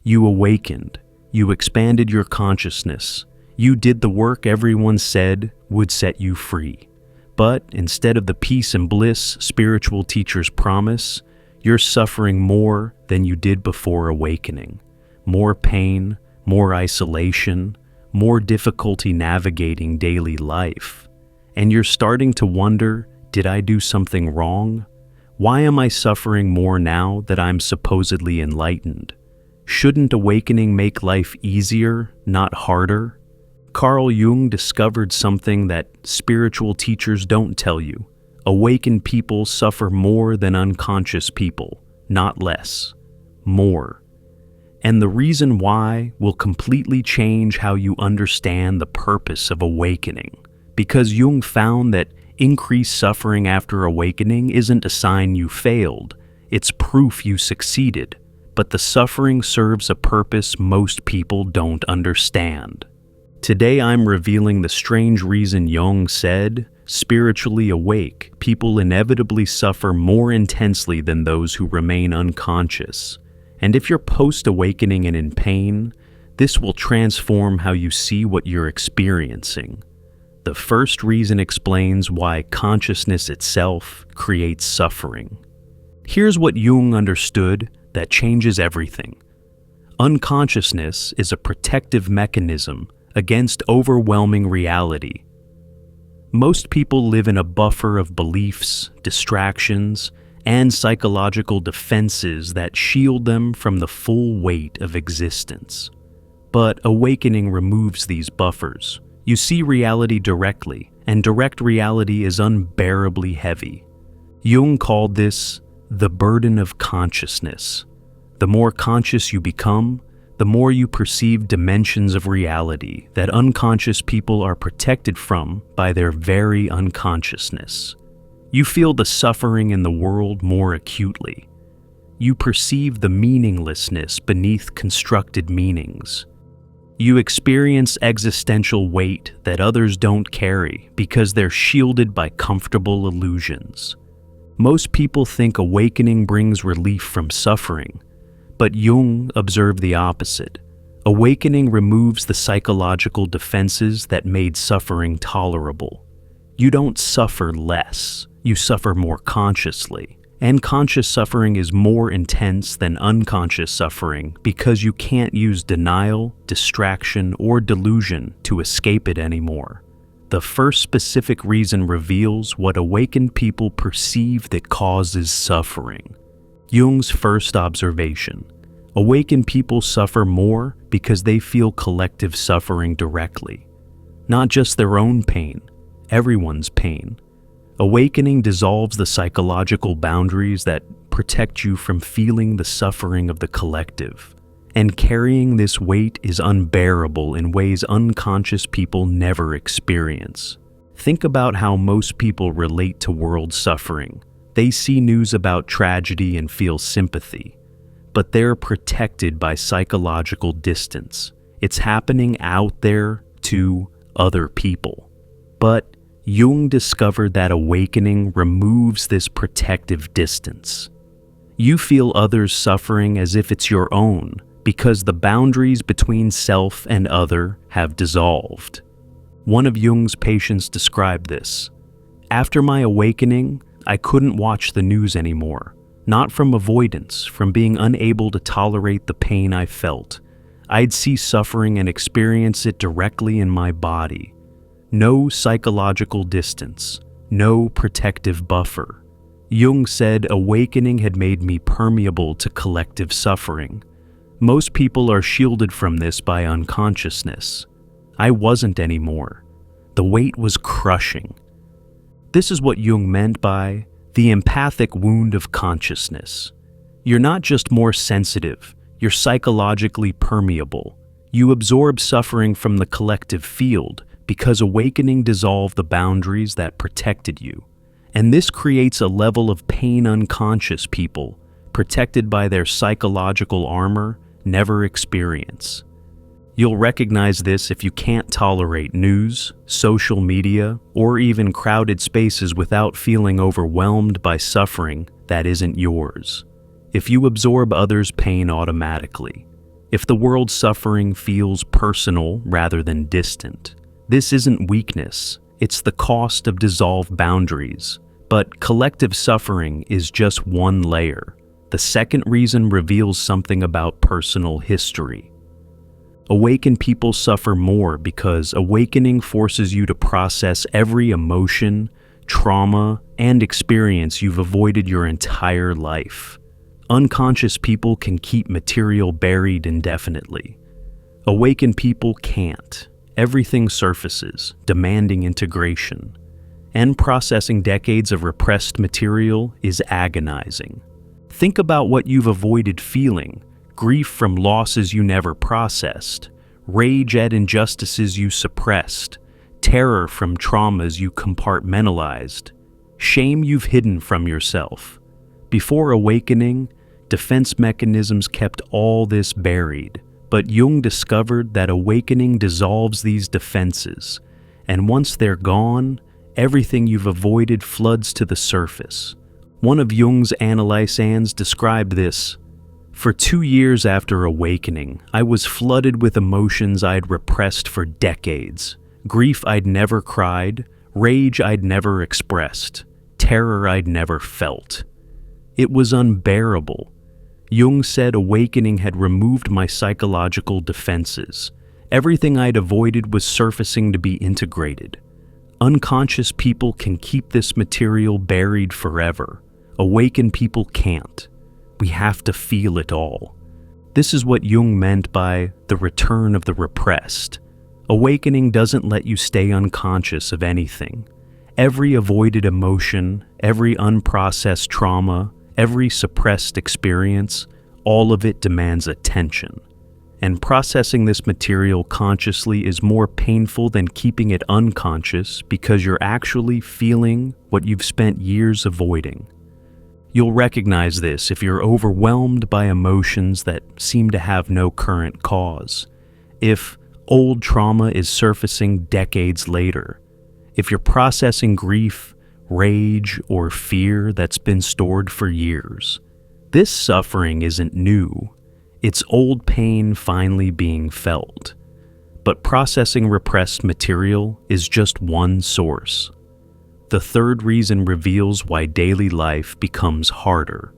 You awakened. You expanded your consciousness. You did the work everyone said would set you free. But instead of the peace and bliss spiritual teachers promise, you're suffering more than you did before awakening. More pain, more isolation, more difficulty navigating daily life. And you're starting to wonder, did I do something wrong? Why am I suffering more now that I'm supposedly enlightened? Shouldn't awakening make life easier, not harder? Carl Jung discovered something that spiritual teachers don't tell you. Awakened people suffer more than unconscious people, not less. More. And the reason why will completely change how you understand the purpose of awakening. Because Jung found that increased suffering after awakening isn't a sign you failed, it's proof you succeeded. But the suffering serves a purpose most people don't understand. Today I'm revealing the strange reason Jung said, spiritually awake, people inevitably suffer more intensely than those who remain unconscious. And if you're post-awakening and in pain, this will transform how you see what you're experiencing. The first reason explains why consciousness itself creates suffering. Here's what Jung understood that changes everything. Unconsciousness is a protective mechanism against overwhelming reality. Most people live in a buffer of beliefs, distractions, and psychological defenses that shield them from the full weight of existence. But awakening removes these buffers. You see reality directly, and direct reality is unbearably heavy. Jung called this the burden of consciousness. The more conscious you become, the more you perceive dimensions of reality that unconscious people are protected from by their very unconsciousness. You feel the suffering in the world more acutely. You perceive the meaninglessness beneath constructed meanings. You experience existential weight that others don't carry because they're shielded by comfortable illusions. Most people think awakening brings relief from suffering, but Jung observed the opposite. Awakening removes the psychological defenses that made suffering tolerable. You don't suffer less, you suffer more consciously. And conscious suffering is more intense than unconscious suffering because you can't use denial, distraction, or delusion to escape it anymore. The first specific reason reveals what awakened people perceive that causes suffering. Jung's first observation: awakened people suffer more because they feel collective suffering directly. Not just their own pain, everyone's pain. Awakening dissolves the psychological boundaries that protect you from feeling the suffering of the collective. And carrying this weight is unbearable in ways unconscious people never experience. Think about how most people relate to world suffering. They see news about tragedy and feel sympathy, but they're protected by psychological distance. It's happening out there to other people. But Jung discovered that awakening removes this protective distance. You feel others' suffering as if it's your own, because the boundaries between self and other have dissolved. One of Jung's patients described this: "After my awakening, I couldn't watch the news anymore. Not from avoidance, from being unable to tolerate the pain I felt. I'd see suffering and experience it directly in my body. No psychological distance, no protective buffer." Jung said awakening had made me permeable to collective suffering. Most people are shielded from this by unconsciousness. I wasn't anymore. The weight was crushing. This is what Jung meant by the empathic wound of consciousness. You're not just more sensitive, you're psychologically permeable. You absorb suffering from the collective field because awakening dissolved the boundaries that protected you. And this creates a level of pain unconscious people, protected by their psychological armor, never experience. You'll recognize this if you can't tolerate news, social media, or even crowded spaces without feeling overwhelmed by suffering that isn't yours. If you absorb others' pain automatically, If the world's suffering feels personal rather than distant, this isn't weakness, it's the cost of dissolved boundaries. But collective suffering is just one layer. The second reason reveals something about personal history. Awakened people suffer more because awakening forces you to process every emotion, trauma, and experience you've avoided your entire life. Unconscious people can keep material buried indefinitely. Awakened people can't. Everything surfaces, demanding integration. And processing decades of repressed material is agonizing. Think about what you've avoided feeling: grief from losses you never processed, rage at injustices you suppressed, terror from traumas you compartmentalized, shame you've hidden from yourself. Before awakening, defense mechanisms kept all this buried, but Jung discovered that awakening dissolves these defenses, and once they're gone, everything you've avoided floods to the surface. One of Jung's analysans described this: "For 2 years after awakening, I was flooded with emotions I'd repressed for decades. Grief I'd never cried, rage I'd never expressed, terror I'd never felt. It was unbearable." Jung said awakening had removed my psychological defenses. Everything I'd avoided was surfacing to be integrated. Unconscious people can keep this material buried forever. Awakened people can't. We have to feel it all. This is what Jung meant by the return of the repressed. Awakening doesn't let you stay unconscious of anything. Every avoided emotion, every unprocessed trauma, every suppressed experience, all of it demands attention. And processing this material consciously is more painful than keeping it unconscious because you're actually feeling what you've spent years avoiding. You'll recognize this if you're overwhelmed by emotions that seem to have no current cause. If old trauma is surfacing decades later. If you're processing grief, rage, or fear that's been stored for years. This suffering isn't new. It's old pain finally being felt. But processing repressed material is just one source. The third reason reveals why daily life becomes harder.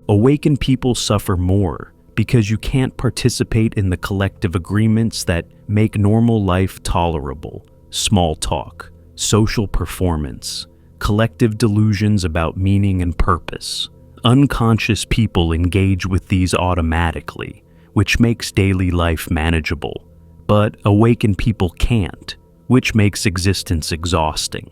Awakened people suffer more because you can't participate in the collective agreements that make normal life tolerable: small talk, social performance, collective delusions about meaning and purpose. Unconscious people engage with these automatically, which makes daily life manageable. But awakened people can't, which makes existence exhausting.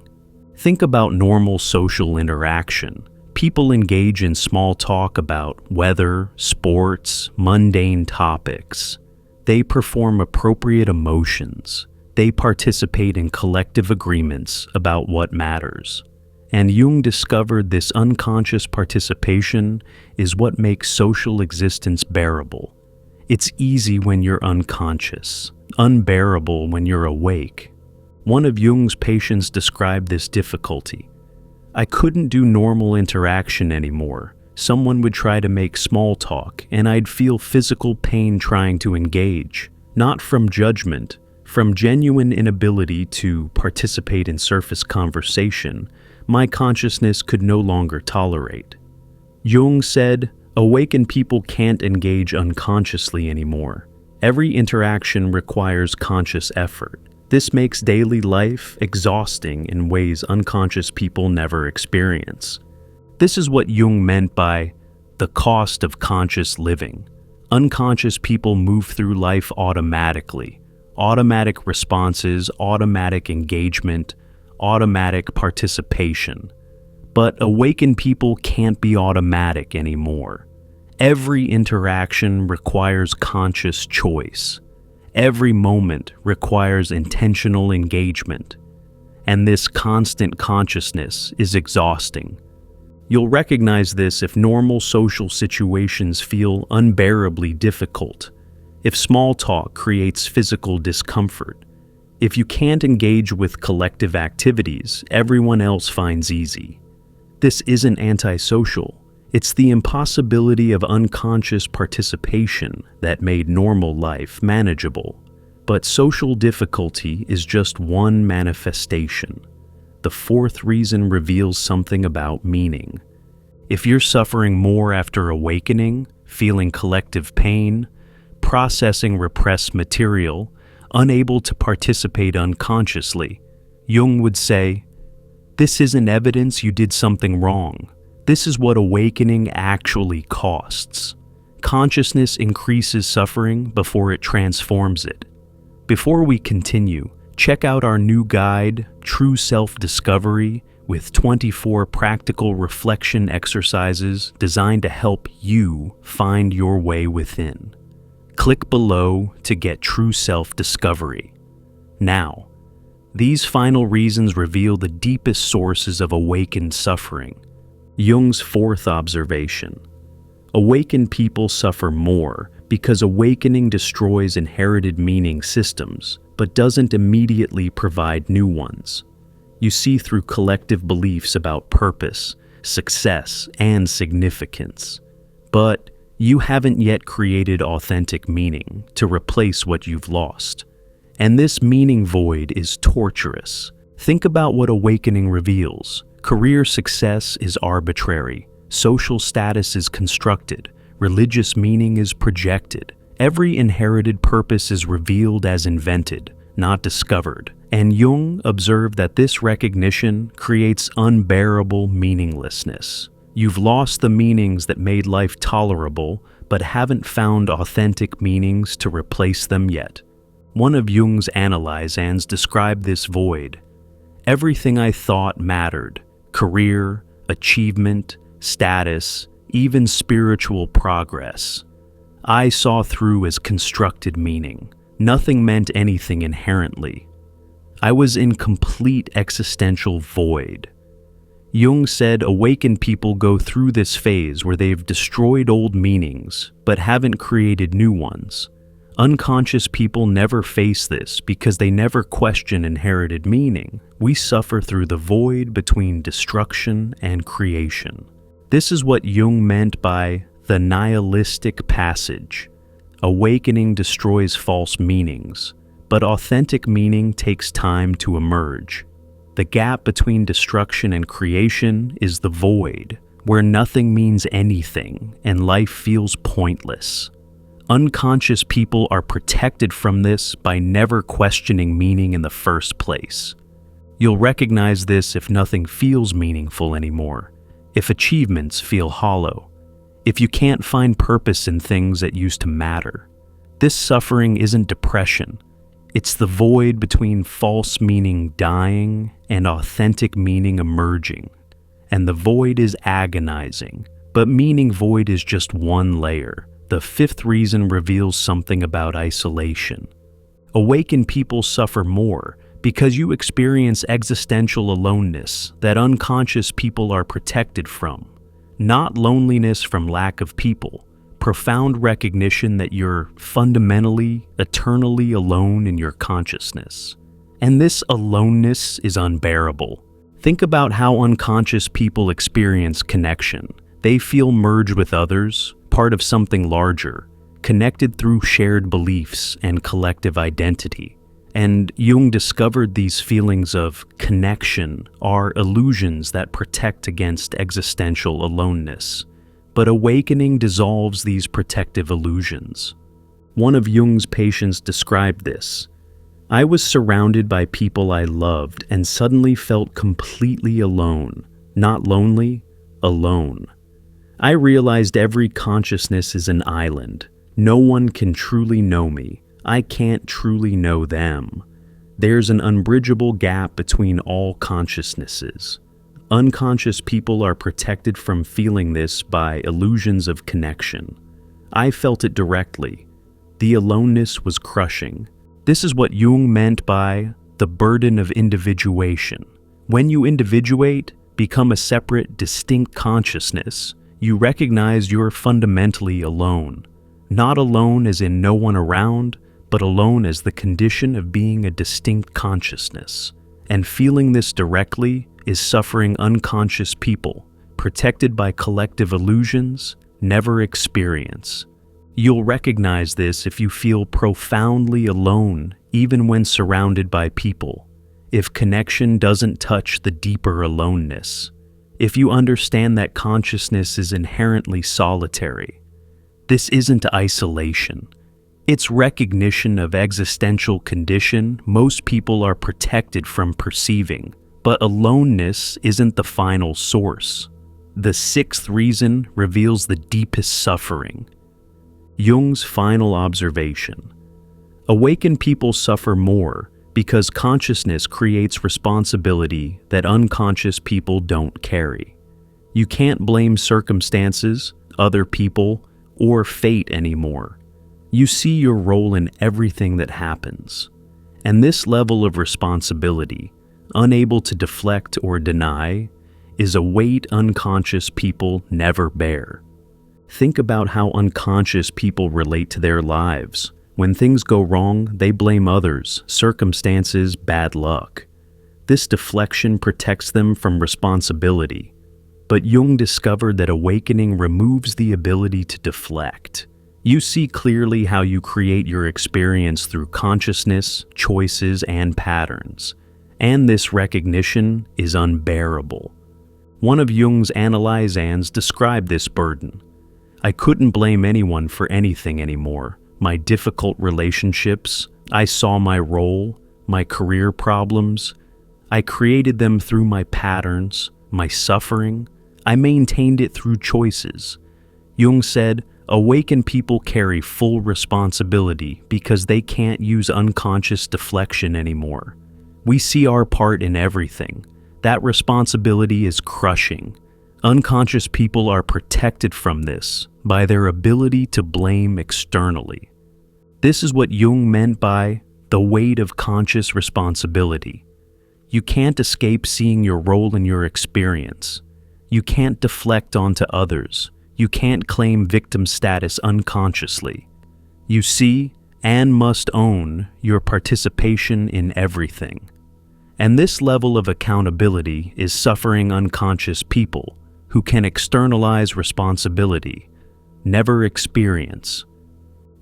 Think about normal social interaction. People engage in small talk about weather, sports, mundane topics. They perform appropriate emotions. They participate in collective agreements about what matters. And Jung discovered this unconscious participation is what makes social existence bearable. It's easy when you're unconscious, unbearable when you're awake. One of Jung's patients described this difficulty. "I couldn't do normal interaction anymore. Someone would try to make small talk, and I'd feel physical pain trying to engage, not from judgment, from genuine inability to participate in surface conversation. My consciousness could no longer tolerate." Jung said, awakened people can't engage unconsciously anymore. Every interaction requires conscious effort. This makes daily life exhausting in ways unconscious people never experience. This is what Jung meant by the cost of conscious living. Unconscious people move through life automatically. Automatic responses, automatic engagement, automatic participation. But awakened people can't be automatic anymore. Every interaction requires conscious choice. Every moment requires intentional engagement. And this constant consciousness is exhausting. You'll recognize this if normal social situations feel unbearably difficult, if small talk creates physical discomfort, if you can't engage with collective activities everyone else finds easy. This isn't antisocial, It's the impossibility of unconscious participation that made normal life manageable. But social difficulty is just one manifestation. The fourth reason reveals something about meaning. If you're suffering more after awakening, feeling collective pain, processing repressed material, unable to participate unconsciously, Jung would say, "This isn't evidence you did something wrong. This is what awakening actually costs." Consciousness increases suffering before it transforms it. Before we continue, check out our new guide, True Self-Discovery, with 24 practical reflection exercises designed to help you find your way within. Click below to get True Self-Discovery. Now, these final reasons reveal the deepest sources of awakened suffering. Jung's fourth observation. Awakened people suffer more because awakening destroys inherited meaning systems, but doesn't immediately provide new ones. You see through collective beliefs about purpose, success, and significance. But you haven't yet created authentic meaning to replace what you've lost. And this meaning void is torturous. Think about what awakening reveals. Career success is arbitrary. Social status is constructed. Religious meaning is projected. Every inherited purpose is revealed as invented, not discovered. And Jung observed that this recognition creates unbearable meaninglessness. You've lost the meanings that made life tolerable, but haven't found authentic meanings to replace them yet. One of Jung's analyses described this void. Everything I thought mattered: career, achievement, status, even spiritual progress, I saw through as constructed meaning. Nothing meant anything inherently. I was in complete existential void. Jung said awakened people go through this phase where they've destroyed old meanings, but haven't created new ones. Unconscious people never face this because they never question inherited meaning. We suffer through the void between destruction and creation. This is what Jung meant by the nihilistic passage. Awakening destroys false meanings, but authentic meaning takes time to emerge. The gap between destruction and creation is the void, where nothing means anything and life feels pointless. Unconscious people are protected from this by never questioning meaning in the first place. You'll recognize this if nothing feels meaningful anymore, if achievements feel hollow, if you can't find purpose in things that used to matter. This suffering isn't depression. It's the void between false meaning dying and authentic meaning emerging. And the void is agonizing, but meaning void is just one layer. The fifth reason reveals something about isolation. Awakened people suffer more because you experience existential aloneness that unconscious people are protected from. Not loneliness from lack of people, profound recognition that you're fundamentally, eternally alone in your consciousness. And this aloneness is unbearable. Think about how unconscious people experience connection. They feel merged with others, part of something larger, connected through shared beliefs and collective identity. And Jung discovered these feelings of connection are illusions that protect against existential aloneness. But awakening dissolves these protective illusions. One of Jung's patients described this. I was surrounded by people I loved and suddenly felt completely alone. Not lonely, alone. I realized every consciousness is an island. No one can truly know me. I can't truly know them. There's an unbridgeable gap between all consciousnesses. Unconscious people are protected from feeling this by illusions of connection. I felt it directly. The aloneness was crushing. This is what Jung meant by the burden of individuation. When you individuate, become a separate, distinct consciousness, you recognize you're fundamentally alone. Not alone as in no one around, but alone as the condition of being a distinct consciousness. And feeling this directly is suffering unconscious people protected by collective illusions, never experience. You'll recognize this if you feel profoundly alone, even when surrounded by people. If connection doesn't touch the deeper aloneness. If you understand that consciousness is inherently solitary. This isn't isolation. It's recognition of existential condition most people are protected from perceiving. But aloneness isn't the final source. The sixth reason reveals the deepest suffering. Jung's final observation. Awakened people suffer more because consciousness creates responsibility that unconscious people don't carry. You can't blame circumstances, other people, or fate anymore. You see your role in everything that happens. And this level of responsibility, unable to deflect or deny, is a weight unconscious people never bear. Think about how unconscious people relate to their lives. When things go wrong, they blame others, circumstances, bad luck. This deflection protects them from responsibility. But Jung discovered that awakening removes the ability to deflect. You see clearly how you create your experience through consciousness, choices, and patterns. And this recognition is unbearable. One of Jung's analysans described this burden. I couldn't blame anyone for anything anymore. My difficult relationships, I saw my role, my career problems. I created them through my patterns, my suffering. I maintained it through choices. Jung said, awakened people carry full responsibility because they can't use unconscious deflection anymore. We see our part in everything. That responsibility is crushing. Unconscious people are protected from this by their ability to blame externally. This is what Jung meant by the weight of conscious responsibility. You can't escape seeing your role in your experience. You can't deflect onto others. You can't claim victim status unconsciously. You see and must own your participation in everything. And this level of accountability is suffering unconscious people who can externalize responsibility, never experience.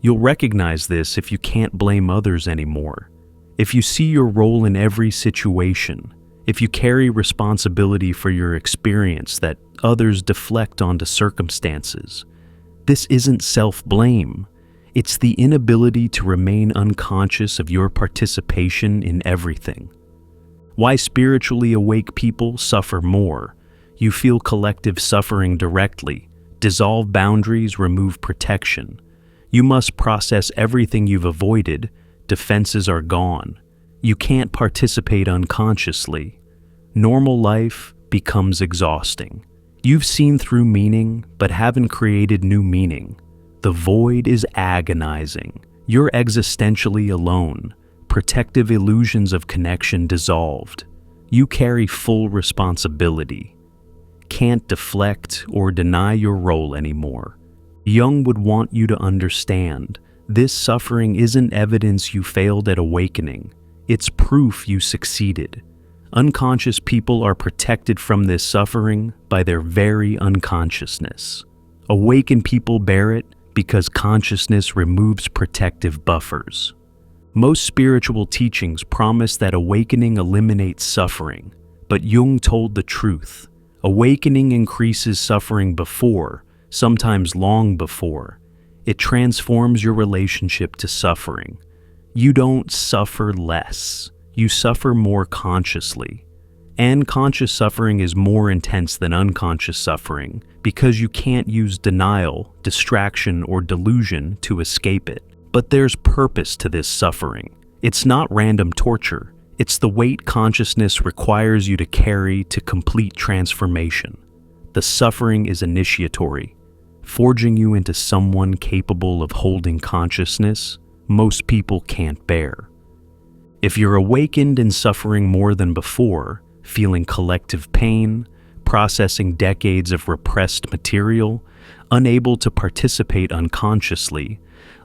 You'll recognize this if you can't blame others anymore. If you see your role in every situation, if you carry responsibility for your experience that others deflect onto circumstances. This isn't self-blame. It's the inability to remain unconscious of your participation in everything. Why spiritually awake people suffer more. You feel collective suffering directly. Dissolve boundaries, remove protection. You must process everything you've avoided. Defenses are gone. You can't participate unconsciously. Normal life becomes exhausting. You've seen through meaning, but haven't created new meaning. The void is agonizing. You're existentially alone. Protective illusions of connection dissolved. You carry full responsibility. Can't deflect or deny your role anymore. Jung would want you to understand, this suffering isn't evidence you failed at awakening. It's proof you succeeded. Unconscious people are protected from this suffering by their very unconsciousness. Awakened people bear it because consciousness removes protective buffers. Most spiritual teachings promise that awakening eliminates suffering, but Jung told the truth. Awakening increases suffering before, sometimes long before. It transforms your relationship to suffering. You don't suffer less. You suffer more consciously. And conscious suffering is more intense than unconscious suffering because you can't use denial, distraction, or delusion to escape it. But there's purpose to this suffering. It's not random torture. It's the weight consciousness requires you to carry to complete transformation. The suffering is initiatory, forging you into someone capable of holding consciousness most people can't bear. If you're awakened and suffering more than before, feeling collective pain, processing decades of repressed material, unable to participate unconsciously,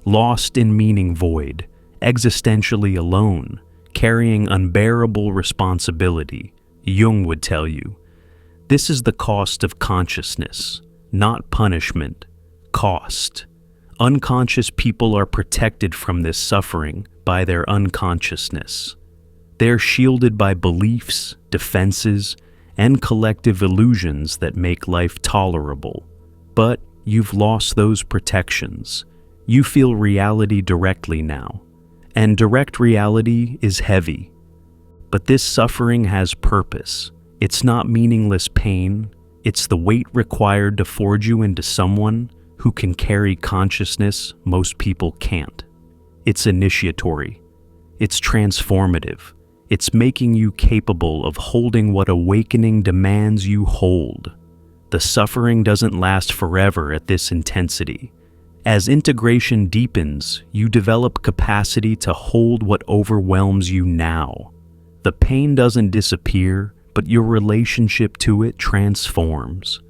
lost in meaning void, existentially alone, carrying unbearable responsibility, Jung would tell you, This is the cost of consciousness, not punishment. Cost. Unconscious people are protected from this suffering by their unconsciousness. They're shielded by beliefs, defenses, and collective illusions that make life tolerable. But you've lost those protections. You feel reality directly now, and direct reality is heavy. But this suffering has purpose. It's not meaningless pain. It's the weight required to forge you into someone who can carry consciousness most people can't. It's initiatory. It's transformative. It's making you capable of holding what awakening demands you hold. The suffering doesn't last forever at this intensity. As integration deepens, you develop capacity to hold what overwhelms you now. The pain doesn't disappear, but your relationship to it transforms.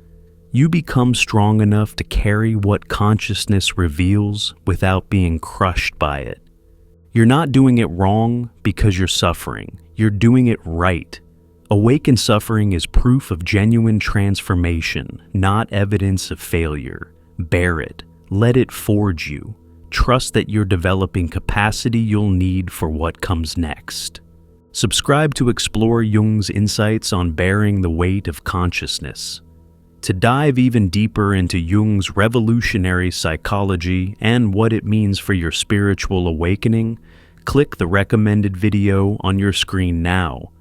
You become strong enough to carry what consciousness reveals without being crushed by it. You're not doing it wrong because you're suffering. You're doing it right. Awakened suffering is proof of genuine transformation, not evidence of failure. Bear it. Let it forge you. Trust that you're developing capacity you'll need for what comes next. Subscribe to explore Jung's insights on bearing the weight of consciousness. To dive even deeper into Jung's revolutionary psychology and what it means for your spiritual awakening, click the recommended video on your screen now.